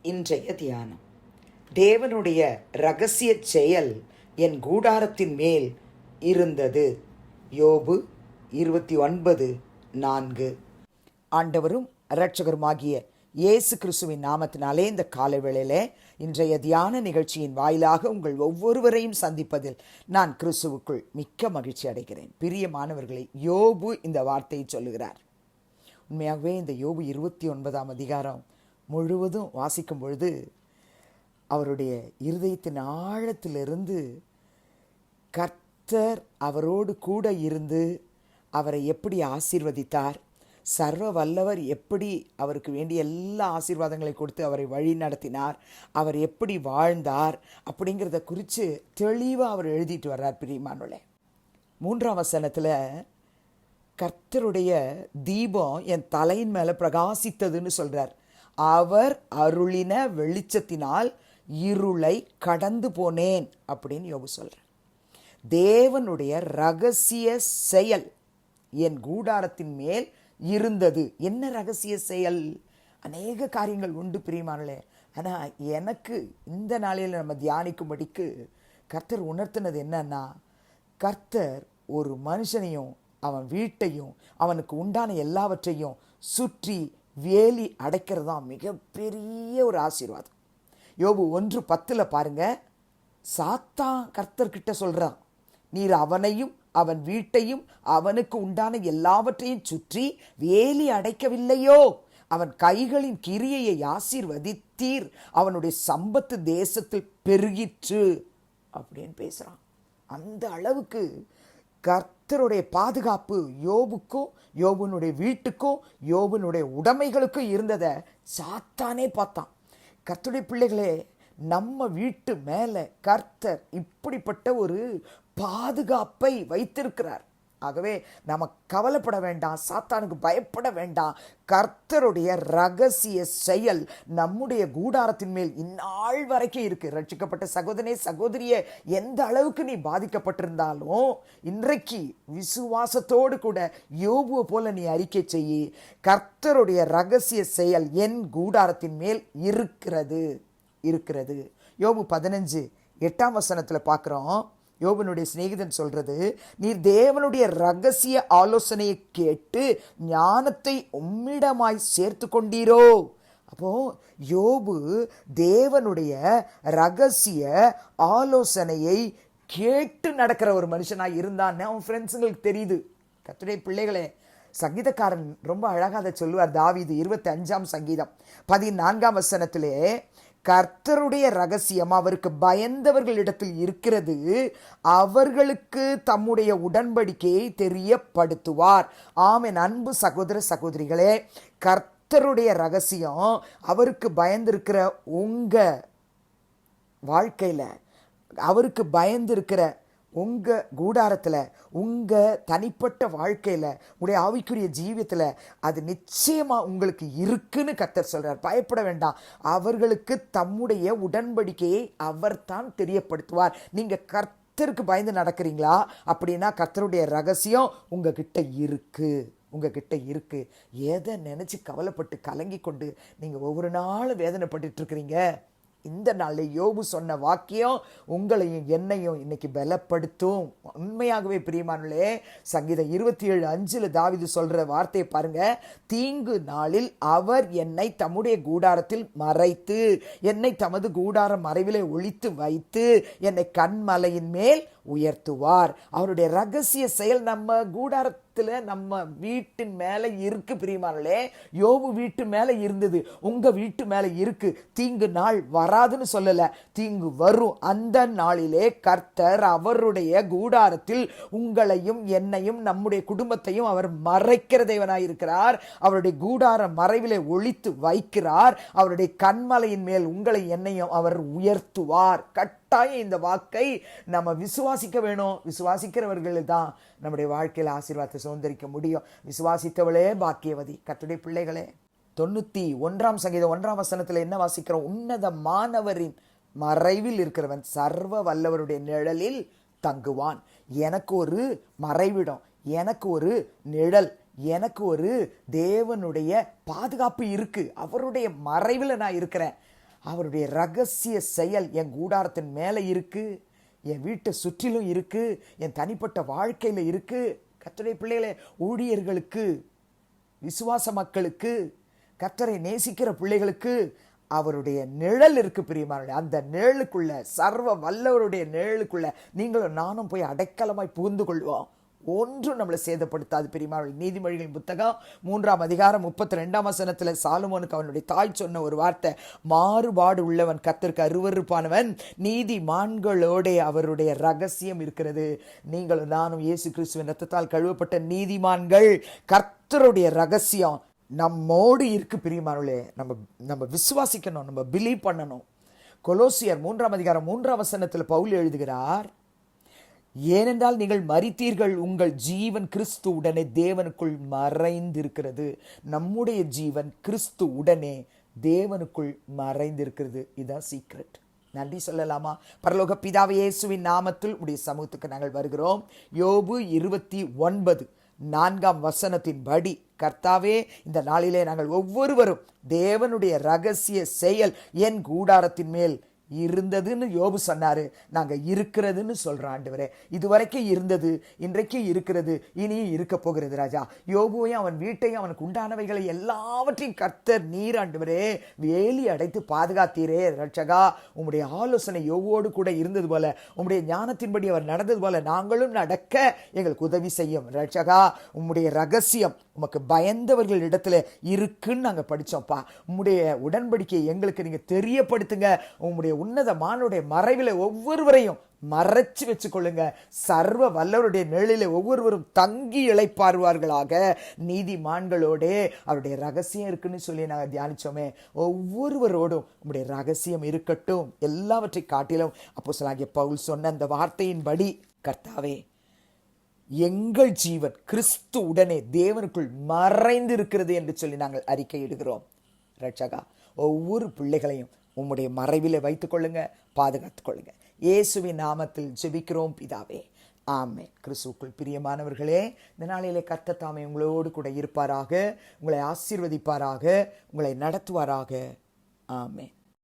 இன்றைய தியானம். தேவனுடைய இரகசிய செயல் என் கூடாரத்தின் மேல் இருந்தது. யோபு 29:4. ஆண்டவரும் இரட்சகருமாகிய இயேசு கிறிஸ்துவின் நாமத்தினாலே இந்த காலவேளையில இன்றைய தியான நிகழ்ச்சியின் வாயிலாக உங்கள் ஒவ்வொருவரையும் சந்திப்பதில் நான் கிறிஸ்துவுக்குள் மிக்க மகிழ்ச்சி அடைகிறேன். பிரியமானவர்களே, யோபு இந்த வார்த்தையை சொல்லுகிறார். உண்மையாகவே இந்த யோபு 29ஆம் அதிகாரம் முழுவதும் வாசிக்கும் பொழுது அவருடைய இருதயத்தின் ஆழத்திலிருந்து கர்த்தர் அவரோடு கூட இருந்து அவரை எப்படி ஆசீர்வதித்தார், சர்வ வல்லவர் எப்படி அவருக்கு வேண்டிய எல்லா ஆசீர்வாதங்களை கொடுத்து அவரை வழி நடத்தினார், அவர் எப்படி வாழ்ந்தார் அப்படிங்கிறத குறித்து தெளிவாக அவர் எழுதிட்டு வர்றார். பிரியமானவர்களே, 3ஆம் வசனத்தில் கர்த்தருடைய தீபம் என் தலையின் மேலே பிரகாசித்ததுன்னு சொல்கிறார். அவர் அருளின வெளிச்சத்தினால் இருளை கடந்து போனேன் அப்படின்னு யோபு சொல்கிறார். தேவனுடைய இரகசிய செயல் என் கூடாரத்தின் மேல் இருந்தது. என்ன இரகசிய செயல்? அநேக காரியங்கள் உண்டு பிரியமானே. ஆனால் எனக்கு இந்த நாளில் நம்ம தியானிக்கும்படிக்கு கர்த்தர் உணர்த்தினது என்னன்னா, கர்த்தர் ஒரு மனுஷனையும் அவன் வீட்டையும் அவனுக்கு உண்டான எல்லாவற்றையும் சுற்றி வேலி அடைக்கிறதா மிகப்பெரிய ஒரு ஆசீர்வாதம். யோபு 1:10 பாருங்க, சாத்தான் கர்த்தர்கிட்ட சொல்றான், நீர் அவனையும் அவன் வீட்டையும் அவனுக்கு உண்டான எல்லாவற்றையும் சுற்றி வேலி அடைக்கவில்லையோ, அவன் கைகளின் கிரியையை ஆசீர்வதித்தீர், அவனுடைய சம்பத்து தேசத்தில் பெருகிற்று அப்படின்னு பேசுறான். அந்த அளவுக்கு கர்த்தருடைய பாதுகாப்பு யோபுக்கும் யோபுனுடைய வீட்டுக்கும் யோபுனுடைய உடைமைகளுக்கும் இருந்ததை சாத்தானே பார்த்தான். கர்த்தருடைய பிள்ளைகளே, நம்ம வீட்டு மேலே கர்த்தர் இப்படிப்பட்ட ஒரு பாதுகாப்பை வைத்திருக்கிறார். ஆகவே நம்ம கவலைப்பட வேண்டாம், சாத்தானுக்கு பயப்பட வேண்டாம். கர்த்தருடைய இரகசிய செயல் நம்முடைய கூடாரத்தின் மேல் இந்நாள் வரைக்கும் இருக்கு. ரட்சிக்கப்பட்ட சகோதரனே சகோதரியே, எந்த அளவுக்கு நீ பாதிக்கப்பட்டிருந்தாலும் இன்றைக்கு விசுவாசத்தோடு கூட யோபுவை போல நீ அறிக்கை செய்யி, கர்த்தருடைய இரகசிய செயல் என் கூடாரத்தின் மேல் இருக்கிறது. யோபு 15:8 வசனத்தில் பார்க்குறோம். யோபனுடைய சிநேகிதன் சொல்றது, நீர் தேவனுடைய இரகசிய ஆலோசனையை கேட்டு ஞானத்தை உம்மிடமாய் சேர்த்து கொண்டீரோ. அப்போ யோபு தேவனுடைய இரகசிய ஆலோசனையை கேட்டு நடக்கிற ஒரு மனுஷனாய் இருந்தான்னு அவன் ஃப்ரெண்ட்ஸுங்களுக்கு தெரியுது. கர்த்தருடைய பிள்ளைகளே, சங்கீதக்காரன் ரொம்ப அழகாக அதை சொல்லுவார். தாவீது 25ஆம் சங்கீதம் 14ஆம் வசனத்திலே, கர்த்தருடைய ரகசியம் அவருக்கு பயந்தவர்களிடத்தில் இருக்கிறது, அவர்களுக்கு தம்முடைய உடன்படிக்கையை தெரியப்படுத்துவார். ஆமென். அன்பு சகோதர சகோதரிகளே, கர்த்தருடைய ரகசியம் அவருக்கு பயந்திருக்கிற உங்க வாழ்க்கையில், அவருக்கு பயந்திருக்கிற உங்க கூடாரத்தில், உங்க தனிப்பட்ட வாழ்க்கையில், உங்களுடைய ஆவிக்குரிய ஜீவியத்தில் அது நிச்சயமாக உங்களுக்கு இருக்குன்னு கர்த்தர் சொல்றார். பயப்பட வேண்டாம். அவர்களுக்கு தம்முடைய உடன்படிக்கையை அவர் தான் தெரியப்படுத்துவார். நீங்க கர்த்தருக்கு பயந்து நடக்கிறீங்களா அப்படின்னா கர்த்தருடைய ரகசியம் உங்ககிட்ட இருக்கு. எதை நினைச்சு கவலைப்பட்டு கலங்கி கொண்டு நீங்க ஒவ்வொரு நாளும் வேதனைப்பட்டு இருக்கிறீங்க? இந்த நாளில் யோபு சொன்ன வாக்கியம் உங்களையும் என்னையும் இன்னைக்கு பலப்படுத்தும். உண்மையாகவே பிரியமானே, சங்கீதம் 27:5 தாவீது சொல்ற வார்த்தையை பாருங்க. தீங்கு நாளில் அவர் என்னை தம்முடைய கூடாரத்தில் மறைத்து, என்னை தமது கூடார மறைவிலே ஒளித்து வைத்து, என்னை கண்மலையின் மேல் உயர்த்துவார். அவருடைய ரகசிய செயல் நம்ம கூடாரத்தில், நம்ம வீட்டின் மேல இருக்கு. பிரியமானே, யோபு வீட்டு மேல இருந்தது, உங்க வீட்டு மேல இருக்கு. தீங்கு நாள் வராதுன்னு சொல்லல, தீங்கு வரும். அந்த நாளிலே கர்த்தர் அவருடைய கூடாரத்தில் உங்களையும் என்னையும் நம்முடைய குடும்பத்தையும் அவர் மறைக்கிற தேவனாயிருக்கிறார். அவருடைய கூடார மறைவிலே ஒளித்து வைக்கிறார். அவருடைய கண்மலையின் மேல் உங்களை என்னையும் அவர் உயர்த்துவார். கட்டாயம் இந்த வாக்கை நம்ம விசுவாசிக்க வேணும். விசுவாசிக்கிறவர்கள் தான் நம்முடைய வாழ்க்கையில் ஆசீர்வாதத்தை சுதந்திரிக்க முடியும். விசுவாசித்தவளே பாக்கியவதி. கர்த்தருடைய பிள்ளைகளே, 91ஆம் சங்கீதம் 1ஆம் வசனத்தில் என்ன வாசிக்கிறோம்? உன்னதமானவரின் மறைவில் இருக்கிறவன் சர்வ வல்லவருடைய நிழலில் தங்குவான். எனக்கு ஒரு மறைவிடம், எனக்கு ஒரு நிழல், எனக்கு ஒரு தேவனுடைய பாதுகாப்பு இருக்கு. அவருடைய மறைவில் நான் இருக்கிறேன். அவருடைய ரகசிய செயல் என் கூடாரத்தின் மேலே இருக்கு, என் வீட்டை சுற்றிலும் இருக்கு, என் தனிப்பட்ட வாழ்க்கையில் இருக்கு. கர்த்தருடைய பிள்ளைகளே, ஊழியர்களுக்கு, விசுவாச மக்களுக்கு, கர்த்தரை நேசிக்கிற பிள்ளைகளுக்கு அவருடைய நிழல் இருக்கு பிரியமானவர்களே. அந்த நிழலுக்குள்ள, சர்வ வல்லவருடைய நிழலுக்குள்ள நீங்களும் நானும் போய் அடைக்கலமாய் புகுந்து கொள்வோம். ஒன்றும் நம்மளை சேதப்படுத்தாது பிரியமானவர்களே. நீதிமொழிகளின் புத்தகம் 3ஆம் அதிகாரம் 32ஆம் வசனத்துல சாலமோனுக்கு அவனுடைய தாய் சொன்ன ஒரு வார்த்தை, மாறுபாடு உள்ளவன் கர்த்தருக்கு அருவருப்பானவன், நீதிமான்களோட அவருடைய ரகசியம் இருக்கிறது. நீங்களும் நானும் இயேசு கிறிஸ்துவின் ரத்தத்தால் கழுவப்பட்ட நீதிமான்கள். கர்த்தருடைய ரகசியம் நம்மோடு இருக்கு பிரியமானவர்களே. நம்ம விசுவாசிக்கணும், நம்ம பிலீவ் பண்ணணும். கொலோசியர் 3ஆம் அதிகாரம் 3ஆம் வசனத்தில் பவுல் எழுதுகிறார், ஏனென்றால் நீங்கள் மரித்தீர்கள், உங்கள் ஜீவன் கிறிஸ்து உடனே தேவனுக்குள் மறைந்திருக்கிறது. நம்முடைய ஜீவன் கிறிஸ்து உடனே தேவனுக்குள் மறைந்திருக்கிறது. இதுதான் சீக்ரெட். நன்றி சொல்லலாமா? பரலோக பிதாவே, இயேசுவின் நாமத்தில் உடைய சமூகத்துக்கு நாங்கள் வருகிறோம். யோபு 29:4 வசனத்தின் படி கர்த்தாவே, இந்த நாளிலே நாங்கள் ஒவ்வொருவரும் தேவனுடைய ரகசிய செயல் என் கூடாரத்தின் மேல் இருந்ததுன்னு யோபு சொன்னாரு. நாங்க இருக்கிறதுன்னு சொல்றோம் ஆண்டவரே. இதுவரைக்கும் இருந்தது, இன்றைக்கு இருக்கிறது, இனியும் இருக்க போகிறது ராஜா. யோபுவையும் அவன் வீட்டையும் அவனுக்கு உண்டானவைகளை எல்லாவற்றையும் கர்த்தர் நீர் ஆண்டவரே வேலி அடைத்து பாதுகாத்தீரே ரட்சகா. உம்முடைய ஆலோசனை யோபுவோடு கூட இருந்தது போல, உம்முடைய ஞானத்தின்படி அவர் நடந்தது போல நாங்களும் நடக்க எங்களுக்கு உதவி செய்யும் ரட்சகா. உம்முடைய ரகசியம் உமக்கு பயந்தவர்கள் இடத்துல இருக்குன்னு நாங்க படிச்சோம்ப்பா. உம்முடைய உடன்படிக்கையை எங்களுக்கு நீங்க தெரியப்படுத்துங்க. உம்முடைய உன்னதமானுடைய மறைவில ஒவ்வொருவரையும் மறைச்சு வச்சுக்கொள்ளுங்க. சர்வ வல்லவருடைய நிழலிலே ஒவ்வொருவரும் தங்கி இளைப்பாறுவார்களாக. நீதிமான்களோட அவருடைய ரகசியம் இருக்குன்னு சொல்லி நாங்கள் தியானிச்சோமே. ஒவ்வொருவரோடும் உங்களுடைய ரகசியம் இருக்கட்டும். எல்லாவற்றை காட்டிலும் அப்போஸ்தலனாகிய பவுல் சொன்ன அந்த வார்த்தையின்படி கர்த்தாவே, எங்கள் ஜீவன் கிறிஸ்து உடனே தேவனுக்குள் மறைந்து இருக்கிறது என்று சொல்லி நாங்கள் அறிக்கையிடுகிறோம் ரட்சகா. ஒவ்வொரு பிள்ளைகளையும் உம்முடைய மறைவிலே வைத்துக் கொள்ளுங்க, பாதுகாத்துக் கொள்ளுங்க. இயேசுவின் நாமத்தில் ஜெபிக்கிறோம் பிதாவே, ஆமென். கிறிஸ்துவுக்குள் பிரியமானவர்களே, இந்த நாளிலே கர்த்தர் தாமே உங்களோடு கூட இருப்பாராக, உங்களை ஆசீர்வதிப்பாராக, உங்களை நடத்துவாராக. ஆமென்.